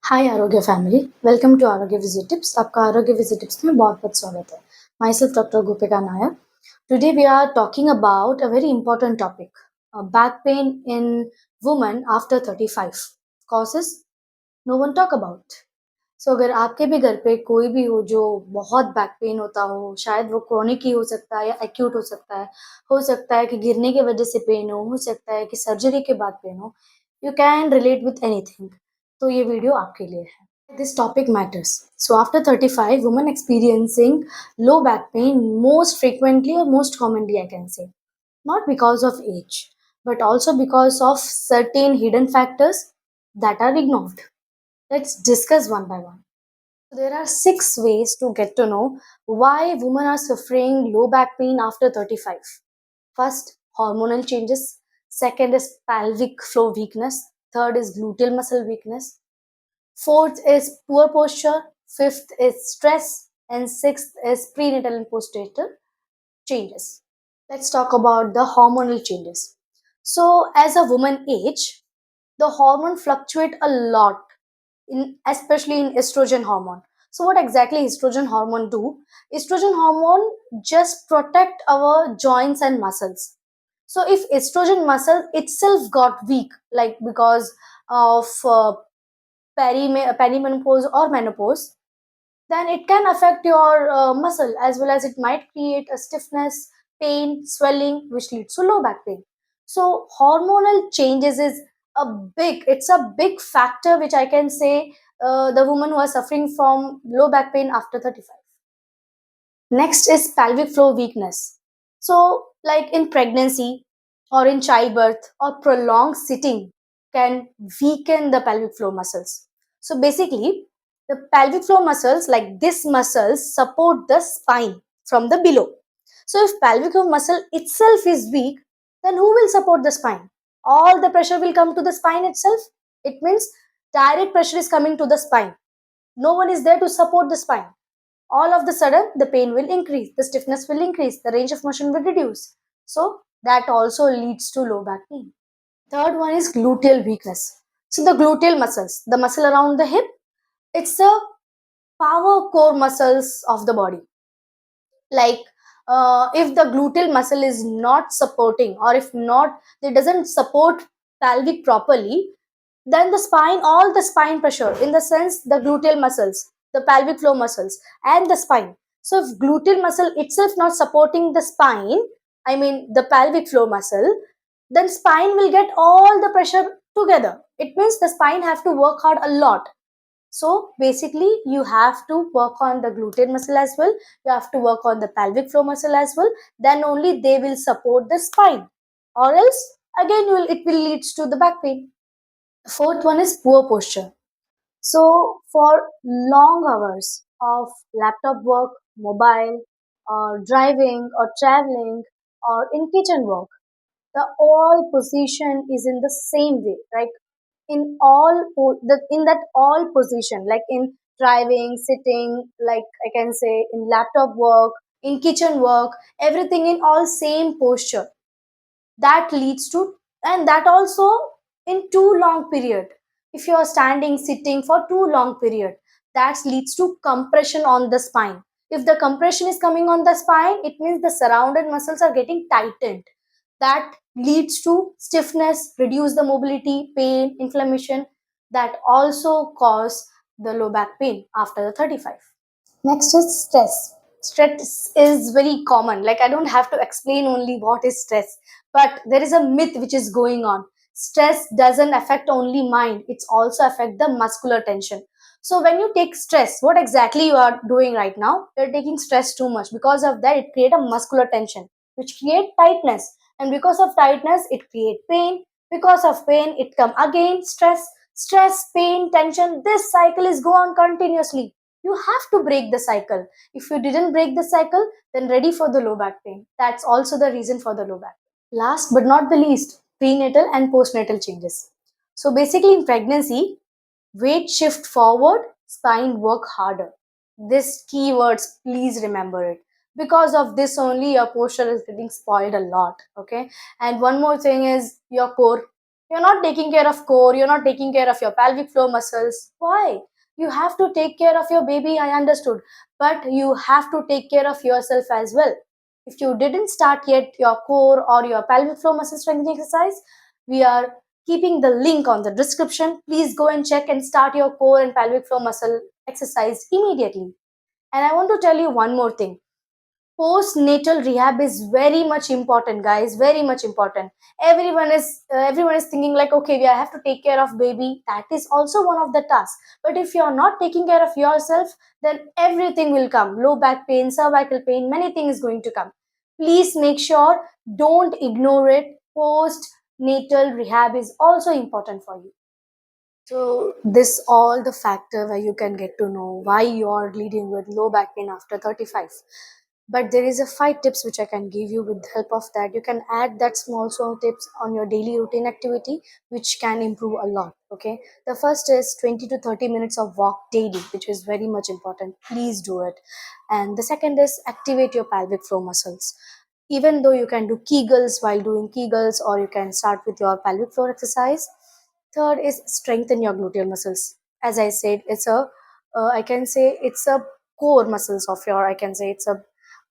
हाय आरोग्य family welcome to आरोग्य विजियो tips आपका आरोग्य विजियो टिप्स में बहुत बहुत स्वागत है my self doctor Gopika Nair today we are talking about a very important topic back pain in women after 35 causes no one talk about so अगर आपके भी घर पे कोई भी हो जो बहुत बैक पेन होता हो शायद वो क्रोनिक ही हो सकता है या एक्यूट हो सकता है कि गिरने की वजह से पेन हो सकता है कि सर्जरी के बाद पेन हो you can relate with anything तो ये वीडियो आपके लिए है this topic matters. So, after 35, women experiencing low back pain most frequently or most commonly, I can say, not because of age, but also because of certain hidden factors that are ignored. Let's discuss one by one. There are six ways to get to know why women are suffering low back pain after 35. First, hormonal changes. Second is pelvic floor weakness. Third is gluteal muscle weakness. Fourth is poor posture. Fifth is stress. And sixth is prenatal and postnatal changes. Let's talk about the hormonal changes. So, as a woman age, the hormone fluctuate a lot, especially in estrogen hormone. So, what exactly estrogen hormone do? Estrogen hormone just protect our joints and muscles. So, if estrogen muscle itself got weak, like because of perimenopause or menopause, then it can affect your muscle as well as it might create a stiffness, pain, swelling, which leads to low back pain. So hormonal changes is it's a big factor which I can say the women who are suffering from low back pain after 35. Next is pelvic floor weakness. So, like in pregnancy or in childbirth or prolonged sitting can weaken the pelvic floor muscles. So, basically, the pelvic floor muscles, like this muscles, support the spine from the below. So, if pelvic floor muscle itself is weak, then who will support the spine? All the pressure will come to the spine itself. It means direct pressure is coming to the spine. No one is there to support the spine. All of the sudden the pain will increase, the stiffness will increase, the range of motion will reduce. So that also leads to low back pain. Third one is gluteal weakness. So the gluteal muscles, the muscle around the hip, it's the power core muscles of the body. Like if the gluteal muscle is not supporting or if not, it doesn't support pelvic properly, then the spine, all the spine pressure, in the sense the gluteal muscles, the pelvic floor muscles, and the spine. So if gluteal muscle itself not supporting the spine, I mean the pelvic floor muscle, then spine will get all the pressure together. It means the spine have to work hard a lot. So basically, you have to work on the gluteal muscle as well. You have to work on the pelvic floor muscle as well. Then only they will support the spine. Or else, again, it will lead to the back pain. Fourth one is poor posture. So, for long hours of laptop work, mobile, or driving, or traveling, or in kitchen work, the all position is in the same way, right? In in that all position, like in driving, sitting, like I can say in laptop work, in kitchen work, everything in all same posture that leads to, and that also in too long period, if you are standing sitting for too long period, that leads to compression on the spine. If the compression is coming on the spine, it means the surrounded muscles are getting tightened. That leads to stiffness, reduce the mobility, pain, inflammation, that also cause the low back pain after the 35. Next is stress. Stress is very common. Like, I don't have to explain only what is stress, but there is a myth which is going on. Stress doesn't affect only mind, it's also affect the muscular tension. So when you take stress, what exactly you are doing right now? You're taking stress too much. Because of that, it create a muscular tension, which create tightness. And because of tightness, it create pain. Because of pain, it come again stress, stress, pain, tension. This cycle is go on continuously. You have to break the cycle. If you didn't break the cycle, then ready for the low back pain. That's also the reason for the low back pain. Last but not the least, prenatal and postnatal changes. So basically in pregnancy, weight shift forward, spine work harder. This keywords, please remember it. Because of this only your posture is getting spoiled a lot. Okay. And one more thing is your core. You're not taking care of core, you're not taking care of your pelvic floor muscles. Why? You have to take care of your baby, I understood, but you have to take care of yourself as well. If you didn't start yet your core or your pelvic floor muscle strengthening exercise, we are keeping the link on the description. Please go and check and start your core and pelvic floor muscle exercise immediately. And I want to tell you one more thing. Postnatal rehab is very much important, guys, very much important. Everyone is thinking like, okay, I have to take care of baby. That is also one of the tasks, but if you are not taking care of yourself, then everything will come. Low back pain, cervical pain, many things going to come. Please make sure, don't ignore it. Postnatal rehab is also important for you. So this all the factor where you can get to know why you're leading with low back pain after 35. But there is a 5 tips which I can give you. With the help of that, you can add that small tips on your daily routine activity, which can improve a lot. Okay. The first is 20 to 30 minutes of walk daily, which is very much important. Please do it. And the second is activate your pelvic floor muscles. Even though you can do Kegels while doing Kegels, or you can start with your pelvic floor exercise. Third is strengthen your gluteal muscles. As I said, I can say it's a core muscles of your, I can say it's a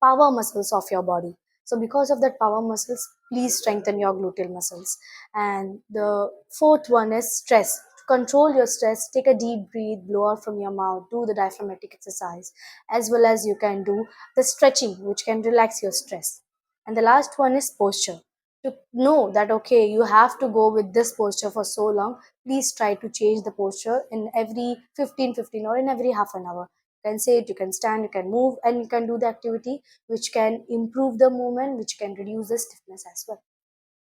power muscles of your body. So because of that power muscles, please strengthen your gluteal muscles. And the fourth one is stress. To control your stress, take a deep breath, blow out from your mouth, do the diaphragmatic exercise, as well as you can do the stretching, which can relax your stress. And the last one is posture. To know that okay, you have to go with this posture for so long, please try to change the posture in every 15 or in every half an hour. You can sit, you can stand, you can move, and you can do the activity which can improve the movement, which can reduce the stiffness as well.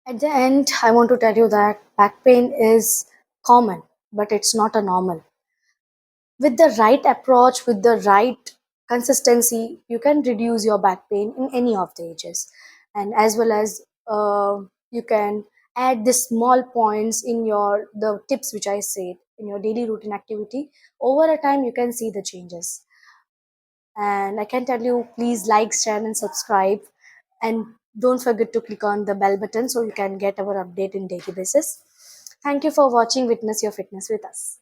At the end, I want to tell you that back pain is common, but it's not a normal. With the right approach, with the right consistency, you can reduce your back pain in any of the ages. And as well as you can add the small points in your the tips which I said in your daily routine activity. Over a time, you can see the changes. And I can tell you, please like, share, and subscribe. And don't forget to click on the bell button so you can get our update in daily basis. Thank you for watching Witness Your Fitness with us.